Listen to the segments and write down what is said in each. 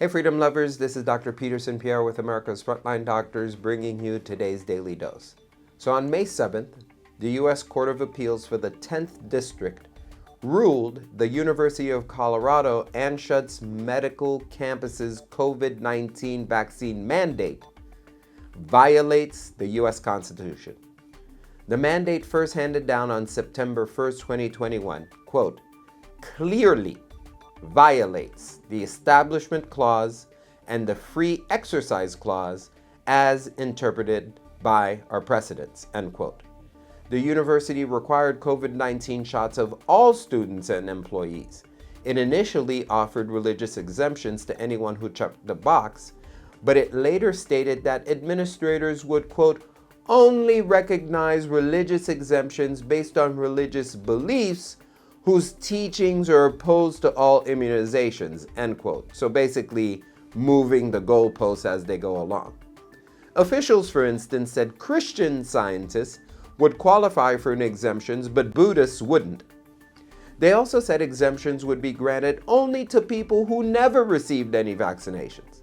Hey Freedom Lovers, this is Dr. Peterson Pierre with America's Frontline Doctors bringing you today's Daily Dose. So on May 7th, the U.S. Court of Appeals for the 10th District ruled the University of Colorado Anschutz Medical Campus's COVID-19 vaccine mandate violates the U.S. Constitution. The mandate first handed down on September 1st, 2021, quote, clearly violates the Establishment Clause and the Free Exercise Clause as interpreted by our precedents, end quote. The university required COVID-19 shots of all students and employees. It initially offered religious exemptions to anyone who checked the box, but it later stated that administrators would, quote, only recognize religious exemptions based on religious beliefs whose teachings are opposed to all immunizations, end quote. So basically moving the goalposts as they go along. Officials, for instance, said Christian scientists would qualify for exemptions, but Buddhists wouldn't. They also said exemptions would be granted only to people who never received any vaccinations.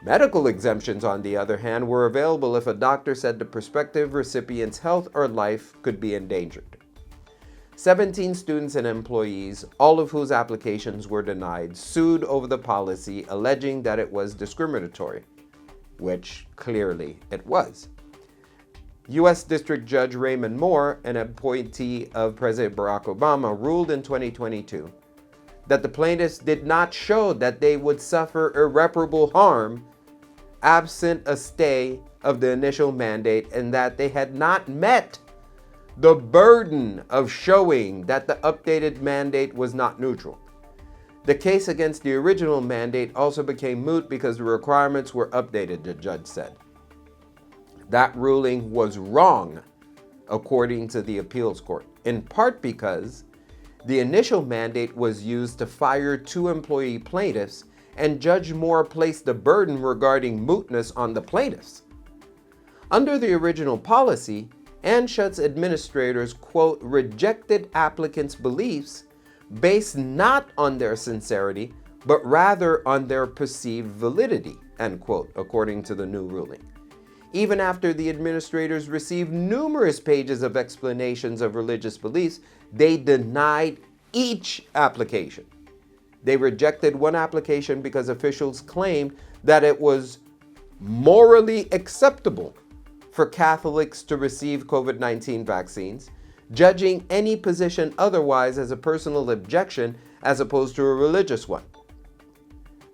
Medical exemptions, on the other hand, were available if a doctor said the prospective recipient's health or life could be endangered. 17 students and employees, all of whose applications were denied, sued over the policy, alleging that it was discriminatory, which clearly it was. U.S. District Judge Raymond Moore, an appointee of President Barack Obama, ruled in 2022 that the plaintiffs did not show that they would suffer irreparable harm absent a stay of the initial mandate and that they had not met the burden of showing that the updated mandate was not neutral. The case against the original mandate also became moot because the requirements were updated, the judge said. That ruling was wrong, according to the appeals court, in part because the initial mandate was used to fire 2 employee plaintiffs, and Judge Moore placed the burden regarding mootness on the plaintiffs. Under the original policy, Anschutz administrators, quote, rejected applicants' beliefs based not on their sincerity, but rather on their perceived validity, end quote, according to the new ruling. Even after the administrators received numerous pages of explanations of religious beliefs, they denied each application. They rejected one application because officials claimed that it was morally acceptable for Catholics to receive COVID-19 vaccines, judging any position otherwise as a personal objection as opposed to a religious one.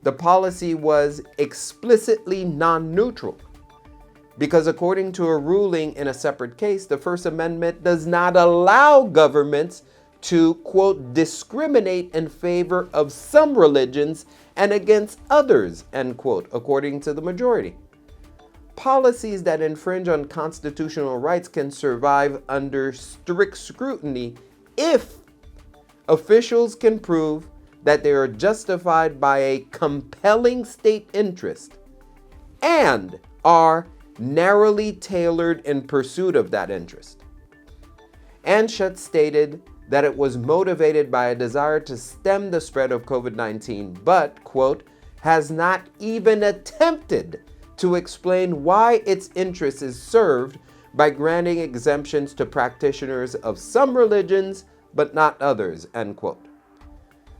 The policy was explicitly non-neutral because according to a ruling in a separate case, the First Amendment does not allow governments to, quote, discriminate in favor of some religions and against others, end quote, according to the majority. Policies that infringe on constitutional rights can survive under strict scrutiny if officials can prove that they are justified by a compelling state interest and are narrowly tailored in pursuit of that interest. Anschutz stated that it was motivated by a desire to stem the spread of COVID-19, but, quote, has not even attempted to explain why its interest is served by granting exemptions to practitioners of some religions but not others, end quote.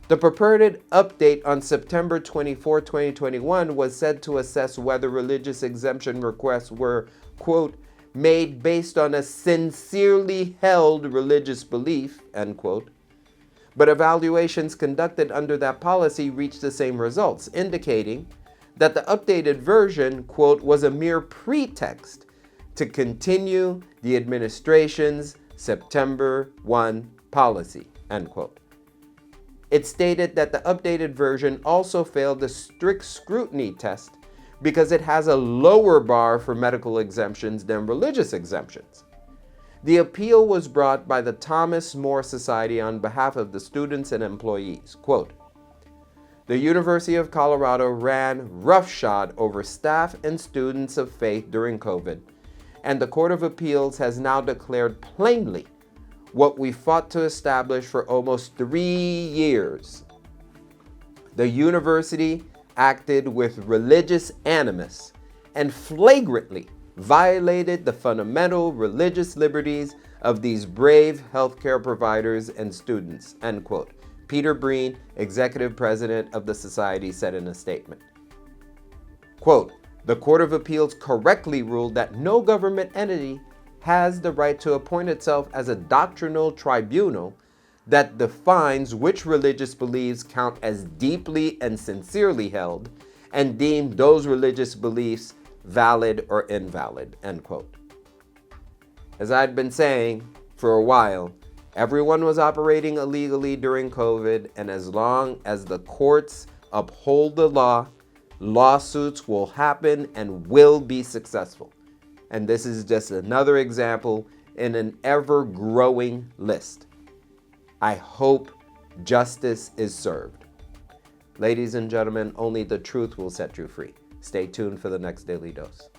The purported update on September 24, 2021 was said to assess whether religious exemption requests were, quote, made based on a sincerely held religious belief, end quote. But evaluations conducted under that policy reached the same results, indicating that the updated version, quote, was a mere pretext to continue the administration's September 1 policy, end quote. It stated that the updated version also failed the strict scrutiny test because it has a lower bar for medical exemptions than religious exemptions. The appeal was brought by the Thomas More Society on behalf of the students and employees. Quote, the University of Colorado ran roughshod over staff and students of faith during COVID, and the Court of Appeals has now declared plainly what we fought to establish for almost 3 years. The university acted with religious animus and flagrantly violated the fundamental religious liberties of these brave healthcare providers and students, end quote. Peter Breen, executive president of the society, said in a statement. Quote, the Court of Appeals correctly ruled that no government entity has the right to appoint itself as a doctrinal tribunal that defines which religious beliefs count as deeply and sincerely held and deem those religious beliefs valid or invalid, end quote. As I'd been saying for a while, everyone was operating illegally during COVID, and as long as the courts uphold the law, lawsuits will happen and will be successful. And this is just another example in an ever-growing list. I hope justice is served. Ladies and gentlemen, only the truth will set you free. Stay tuned for the next Daily Dose.